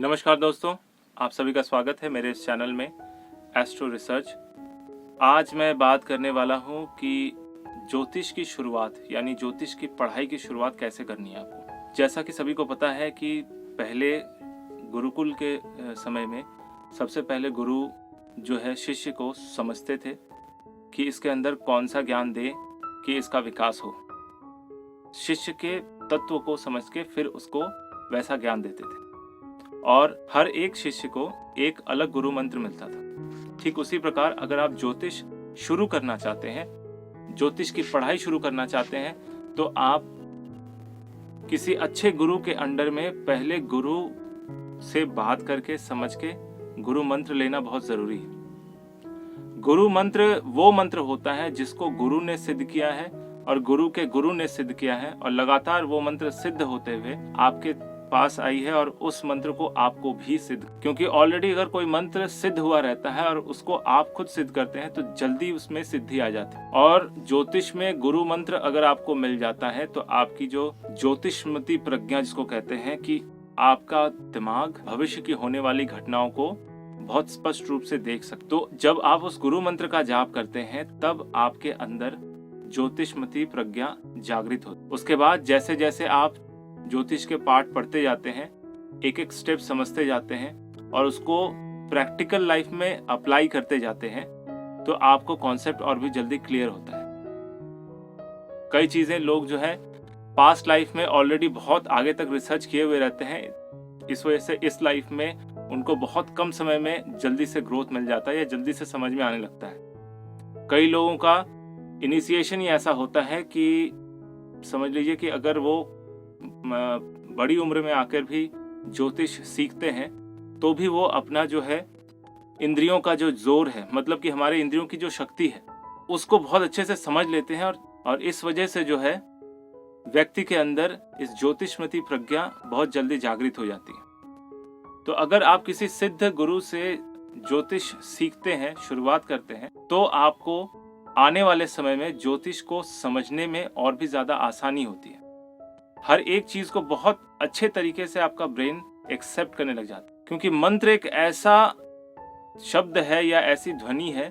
नमस्कार दोस्तों, आप सभी का स्वागत है मेरे इस चैनल में एस्ट्रो रिसर्च। आज मैं बात करने वाला हूँ कि ज्योतिष की शुरुआत यानी ज्योतिष की पढ़ाई की शुरुआत कैसे करनी है आपको। जैसा कि सभी को पता है कि पहले गुरुकुल के समय में सबसे पहले गुरु जो है शिष्य को समझते थे कि इसके अंदर कौन सा ज्ञान दे कि इसका विकास हो। शिष्य के तत्व को समझ के फिर उसको वैसा ज्ञान देते थे और हर एक शिष्य को एक अलग गुरु मंत्र मिलता था। ठीक उसी प्रकार अगर आप ज्योतिष शुरू करना चाहते हैं, ज्योतिष की पढ़ाई शुरू करना चाहते हैं, तो आप किसी अच्छे गुरु के अंडर में पहले गुरु से बात करके समझ के गुरु मंत्र लेना बहुत जरूरी है। गुरु मंत्र वो मंत्र होता है जिसको गुरु ने सिद्ध किया है और गुरु के गुरु ने सिद्ध किया है और लगातार वो मंत्र सिद्ध होते हुए आपके पास आई है और उस मंत्र को आपको भी सिद्ध, क्योंकि ऑलरेडी अगर कोई मंत्र सिद्ध हुआ रहता है और उसको आप खुद सिद्ध करते हैं तो जल्दी उसमें सिद्धि आ जाती है। और ज्योतिष में गुरु मंत्र अगर आपको मिल जाता है तो आपकी जो ज्योतिषमती प्रज्ञा जिसको कहते हैं कि आपका दिमाग भविष्य की होने वाली घटनाओं को बहुत स्पष्ट रूप से देख सकते। तो जब आप उस गुरु मंत्र का जाप करते हैं तब आपके अंदर ज्योतिषमती प्रज्ञा जागृत होती। उसके बाद जैसे जैसे आप ज्योतिष के पाठ पढ़ते जाते हैं, एक एक स्टेप समझते जाते हैं और उसको प्रैक्टिकल लाइफ में अप्लाई करते जाते हैं तो आपको कॉन्सेप्ट और भी जल्दी क्लियर होता है। कई चीजें लोग जो है पास्ट लाइफ में ऑलरेडी बहुत आगे तक रिसर्च किए हुए रहते हैं, इस वजह से इस लाइफ में उनको बहुत कम समय में जल्दी से ग्रोथ मिल जाता है या जल्दी से समझ में आने लगता है। कई लोगों का इनिशिएशन ही ऐसा होता है कि समझ लीजिए कि अगर वो बड़ी उम्र में आकर भी ज्योतिष सीखते हैं तो भी वो अपना जो है इंद्रियों का जो जोर है, मतलब कि हमारे इंद्रियों की जो शक्ति है, उसको बहुत अच्छे से समझ लेते हैं और इस वजह से जो है व्यक्ति के अंदर इस ज्योतिषमती प्रज्ञा बहुत जल्दी जागृत हो जाती है। तो अगर आप किसी सिद्ध गुरु से ज्योतिष सीखते हैं, शुरुआत करते हैं, तो आपको आने वाले समय में ज्योतिष को समझने में और भी ज्यादा आसानी होती है। हर एक चीज को बहुत अच्छे तरीके से आपका ब्रेन एक्सेप्ट करने लग जाता है, क्योंकि मंत्र एक ऐसा शब्द है या ऐसी ध्वनि है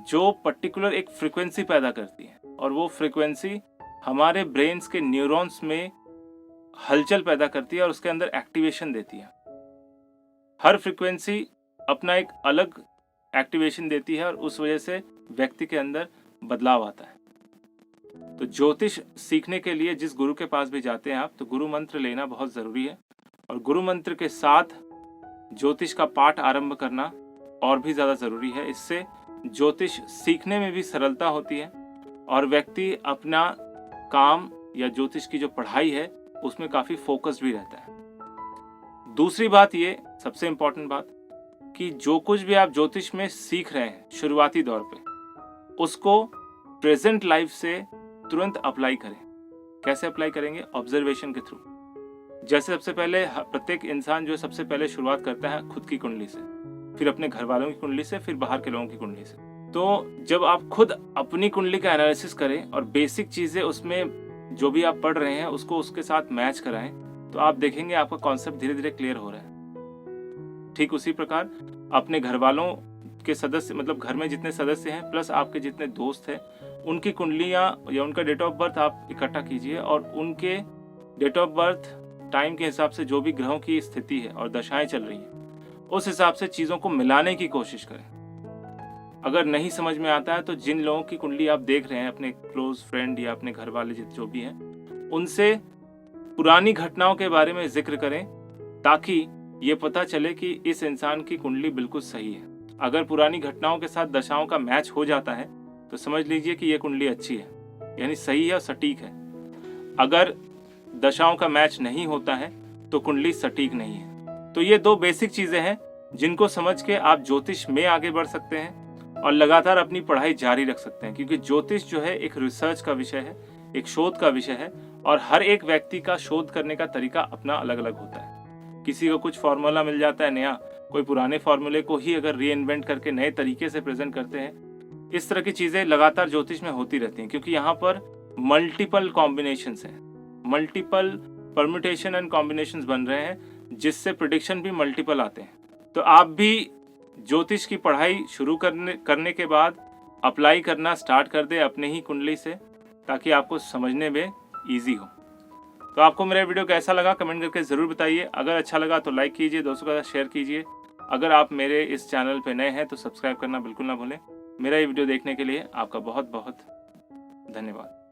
जो पर्टिकुलर एक फ्रीक्वेंसी पैदा करती है और वो फ्रीक्वेंसी हमारे ब्रेन्स के न्यूरॉन्स में हलचल पैदा करती है और उसके अंदर एक्टिवेशन देती है। हर फ्रीक्वेंसी अपना एक अलग एक्टिवेशन देती है और उस वजह से व्यक्ति के अंदर बदलाव आता है। तो ज्योतिष सीखने के लिए जिस गुरु के पास भी जाते हैं आप, तो गुरु मंत्र लेना बहुत जरूरी है और गुरु मंत्र के साथ ज्योतिष का पाठ आरंभ करना और भी ज्यादा जरूरी है। इससे ज्योतिष सीखने में भी सरलता होती है और व्यक्ति अपना काम या ज्योतिष की जो पढ़ाई है उसमें काफी फोकस्ड भी रहता है। दूसरी बात, ये सबसे इंपॉर्टेंट बात, कि जो कुछ भी आप ज्योतिष में सीख रहे हैं शुरुआती दौर पे, उसको प्रेजेंट लाइफ से तुरंत अप्लाई करें। कैसे अप्लाई करेंगे? ऑब्जर्वेशन के थ्रू। जैसे सबसे पहले प्रत्येक इंसान जो सबसे पहले शुरुआत करता है खुद की कुंडली से, फिर अपने घर वालों की कुंडली से, फिर बाहर के लोगों की कुंडली से। तो जब आप खुद अपनी कुंडली का एनालिसिस करें और बेसिक चीजें उसमें जो भी आप पढ़ रहे हैं उसको उसके साथ मैच कराएं, तो आप देखेंगे आपका कॉन्सेप्ट धीरे धीरे क्लियर हो रहा है। ठीक उसी प्रकार अपने घर वालों के सदस्य, मतलब घर में जितने सदस्य हैं प्लस आपके जितने दोस्त हैं, उनकी कुंडलियां या उनका डेट ऑफ बर्थ आप इकट्ठा कीजिए और उनके डेट ऑफ बर्थ टाइम के हिसाब से जो भी ग्रहों की स्थिति है और दशाएं चल रही हैं उस हिसाब से चीजों को मिलाने की कोशिश करें। अगर नहीं समझ में आता है तो जिन लोगों की कुंडली आप देख रहे हैं, अपने क्लोज फ्रेंड या अपने घर वाले जो भी हैं, उनसे पुरानी घटनाओं के बारे में जिक्र करें ताकि ये पता चले कि इस इंसान की कुंडली बिल्कुल सही है। अगर पुरानी घटनाओं के साथ दशाओं का मैच हो जाता है तो समझ लीजिए कि ये कुंडली अच्छी है, यानी सही है और सटीक है। अगर दशाओं का मैच नहीं होता है तो कुंडली सटीक नहीं है। तो ये दो बेसिक चीजें हैं जिनको समझ के आप ज्योतिष में आगे बढ़ सकते हैं और लगातार अपनी पढ़ाई जारी रख सकते हैं, क्योंकि ज्योतिष जो है एक रिसर्च का विषय है, एक शोध का विषय है और हर एक व्यक्ति का शोध करने का तरीका अपना अलग अलग होता है। किसी को कुछ फॉर्मूला मिल जाता है नया, कोई पुराने फॉर्मूले को ही अगर री इन्वेंट करके नए तरीके से प्रेजेंट करते हैं। इस तरह की चीजें लगातार ज्योतिष में होती रहती हैं, क्योंकि यहाँ पर मल्टीपल कॉम्बिनेशंस हैं, मल्टीपल परम्यूटेशन एंड कॉम्बिनेशंस बन रहे हैं जिससे प्रेडिक्शन भी मल्टीपल आते हैं। तो आप भी ज्योतिष की पढ़ाई शुरू करने के बाद अप्लाई करना स्टार्ट कर दे अपने ही कुंडली से, ताकि आपको समझने में ईजी हो। तो आपको मेरा वीडियो कैसा लगा कमेंट करके ज़रूर बताइए। अगर अच्छा लगा तो लाइक कीजिए, दोस्तों के साथ शेयर कीजिए। अगर आप मेरे इस चैनल पे नए हैं तो सब्सक्राइब करना बिल्कुल ना भूलें। मेरा ये वीडियो देखने के लिए आपका बहुत बहुत धन्यवाद।